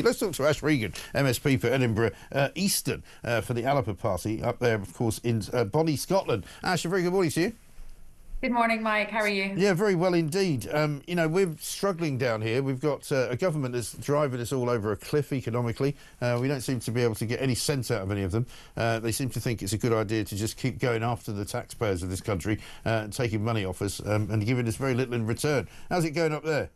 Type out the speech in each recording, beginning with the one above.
Let's talk to Ash Regan, MSP for Edinburgh Eastern for the Alipur Party up there, of course, in Bonnie, Scotland. Ash, a very good morning to you. Good morning, Mike. How are you? Yeah, very well indeed. You know, we're struggling down here. We've got a government that's driving us all over a cliff economically. We don't seem to be able to get any sense out of any of them. They seem to think it's a good idea to just keep going after the taxpayers of this country and taking money off us and giving us very little in return. How's it going up there?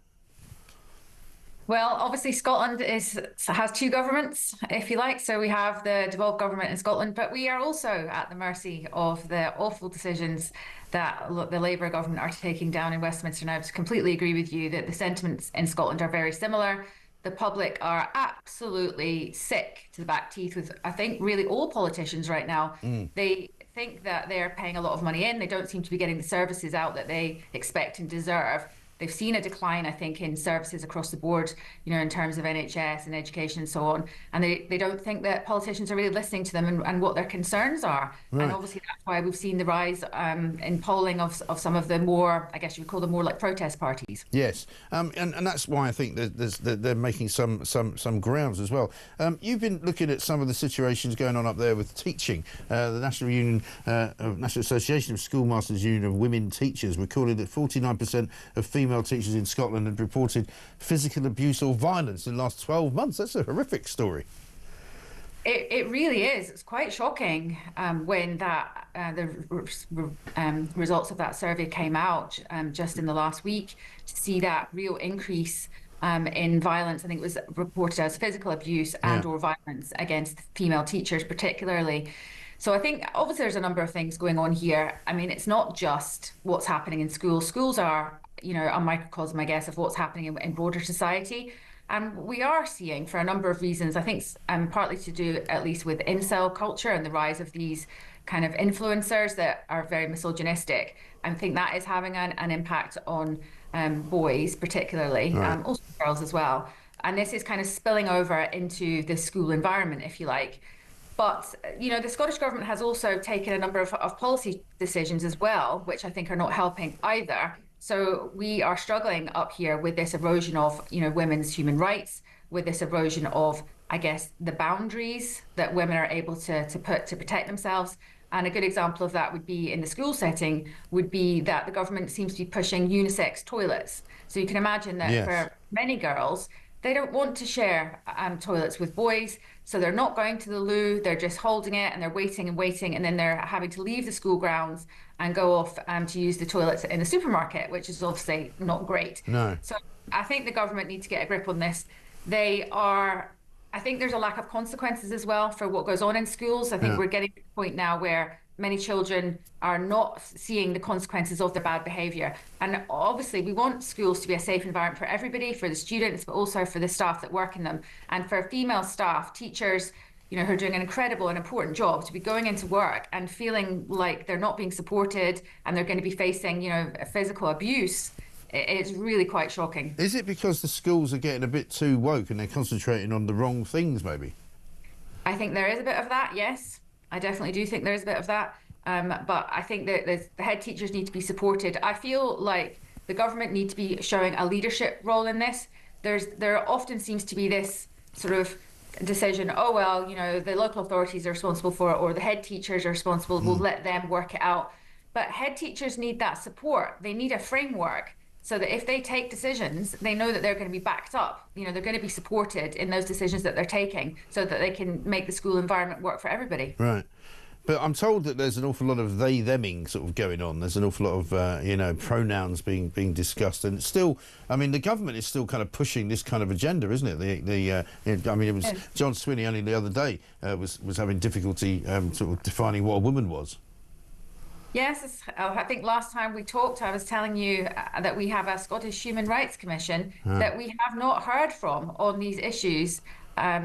Well, obviously Scotland has two governments, if you like. So we have the devolved government in Scotland, but we are also at the mercy of the awful decisions that the Labour government are taking down in Westminster. And I completely agree with you that the sentiments in Scotland are very similar. The public are absolutely sick to the back teeth with, I think, really all politicians right now. They think that they're paying a lot of money in. They don't seem to be getting the services out that they expect and deserve. They've seen a decline, I think, in services across the board, you know, in terms of NHS and education and so on. And they don't think that politicians are really listening to them and what their concerns are. Right. And obviously that's why we've seen the rise in polling of some of the more, I guess you would call them more like protest parties. Yes, and that's why I think they're making some grounds as well. You've been looking at some of the situations going on up there with teaching. The National Association of Schoolmasters Union of Women Teachers recorded that 49% of female teachers in Scotland had reported physical abuse or violence in the last 12 months. That's a horrific story. It really is. It's quite shocking when the results of that survey came out just in the last week, to see that real increase in violence. I think it was reported as physical abuse and or violence against female teachers particularly. So I think obviously there's a number of things going on here. I mean, it's not just what's happening in schools. Schools are, you know, a microcosm, I guess, of what's happening in broader society. And we are seeing, for a number of reasons, I think partly to do at least with incel culture and the rise of these kind of influencers that are very misogynistic. I think that is having an impact on boys particularly, also girls as well. And this is kind of spilling over into the school environment, if you like. But, you know, the Scottish Government has also taken a number of policy decisions as well, which I think are not helping either. So we are struggling up here with this erosion of, you know, women's human rights, with this erosion of, I guess, the boundaries that women are able to put to protect themselves. And a good example of that would be in the school setting, would be that the government seems to be pushing unisex toilets. So you can imagine that for many girls, they don't want to share toilets with boys, so they're not going to the loo, they're just holding it and they're waiting and waiting, and then they're having to leave the school grounds and go off to use the toilets in the supermarket, which is obviously not great. No. So I think the government need to get a grip on this. I think there's a lack of consequences as well for what goes on in schools. I think we're getting to the point now where many children are not seeing the consequences of their bad behaviour. And obviously we want schools to be a safe environment for everybody, for the students, but also for the staff that work in them. And for female staff, teachers, you know, who are doing an incredible and important job, to be going into work and feeling like they're not being supported and they're going to be facing, you know, physical abuse, it's really quite shocking. Is it because the schools are getting a bit too woke and they're concentrating on the wrong things, maybe? I think there is a bit of that, yes. I definitely do think there is a bit of that. But I think that the head teachers need to be supported. I feel like the government need to be showing a leadership role in this. There often seems to be this sort of decision, oh, well, you know, the local authorities are responsible for it, or the head teachers are responsible, we'll let them work it out. But head teachers need that support. They need a framework so that if they take decisions, they know that they're going to be backed up. You know, they're going to be supported in those decisions that they're taking so that they can make the school environment work for everybody. Right. But I'm told that there's an awful lot of they-theming sort of going on. There's an awful lot of, you know, pronouns being discussed. And it's still, I mean, the government is still kind of pushing this kind of agenda, isn't it? I mean, it was John Swinney only the other day was having difficulty sort of defining what a woman was. Yes, I think last time we talked, I was telling you that we have a Scottish Human Rights Commission that we have not heard from on these issues,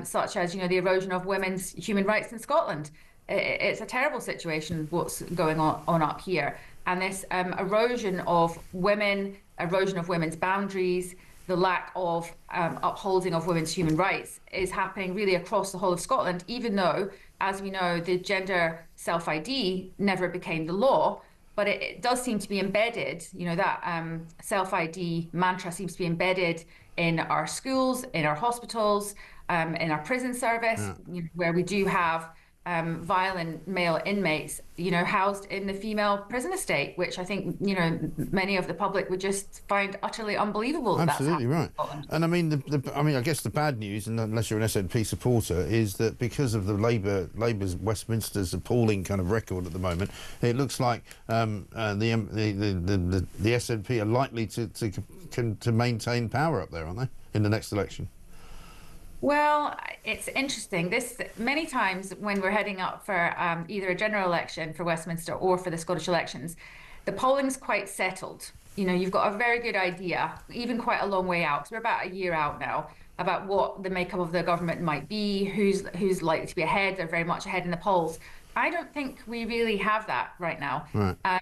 such as, you know, the erosion of women's human rights in Scotland. It's a terrible situation what's going on up here. And this erosion of women, erosion of women's boundaries, the lack of upholding of women's human rights is happening really across the whole of Scotland, even though, as we know, the gender self-ID never became the law, but it does seem to be embedded, you know, that self-ID mantra seems to be embedded in our schools, in our hospitals, in our prison service, where we do have violent male inmates, housed in the female prison estate, which I think, many of the public would just find utterly unbelievable. Absolutely right. And I mean, I guess the bad news, and unless you're an SNP supporter, is that because of the Labour's Westminster's appalling kind of record at the moment, it looks like the SNP are likely to maintain power up there, aren't they, in the next election? Well, it's interesting. Many times when we're heading up for either a general election for Westminster or for the Scottish elections, the polling's quite settled. You've got a very good idea, even quite a long way out, because we're about a year out now, about what the makeup of the government might be, who's likely to be ahead. They're very much ahead in the polls. I don't think we really have that right now. Right.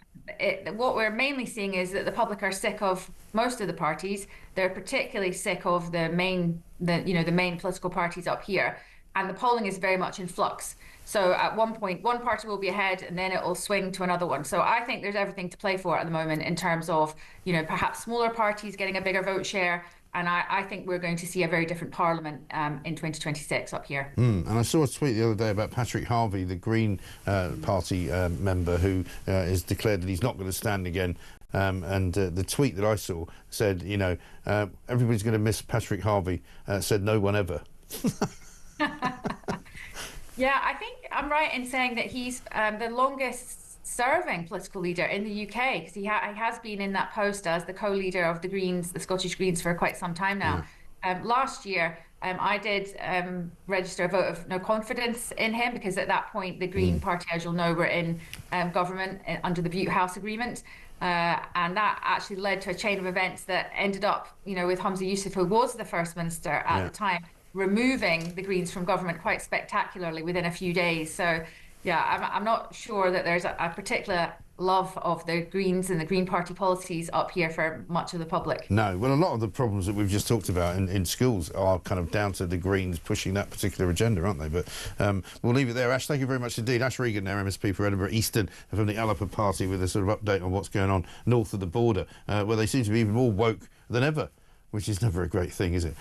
What we're mainly seeing is that the public are sick of most of the parties. They're particularly sick of the main political parties up here, and the polling is very much in flux. So at one point, one party will be ahead, and then it will swing to another one. So I think there's everything to play for at the moment in terms of, perhaps smaller parties getting a bigger vote share. And I think we're going to see a very different Parliament in 2026 up here. And I saw a tweet the other day about Patrick Harvey, the Green Party member, who has declared that he's not going to stand again. And the tweet that I saw said, everybody's going to miss Patrick Harvey, said no one ever. Yeah, I think I'm right in saying that he's the longest serving political leader in the UK, because he has been in that post as the co-leader of the Greens, the Scottish Greens, for quite some time now. Last year, I did register a vote of no confidence in him, because at that point the Green Party, as you'll know, were in government under the Butte House Agreement. And that actually led to a chain of events that ended up, with Humza Yousaf, who was the First Minister at the time, removing the Greens from government quite spectacularly within a few days. So, yeah, I'm not sure that there's a particular love of the Greens and the Green Party policies up here for much of the public. No, well, a lot of the problems that we've just talked about in schools are kind of down to the Greens pushing that particular agenda, aren't they? But we'll leave it there. Ash, thank you very much indeed. Ash Regan there, MSP for Edinburgh Eastern, from the Alapa Party, with a sort of update on what's going on north of the border, where they seem to be even more woke than ever, which is never a great thing, is it?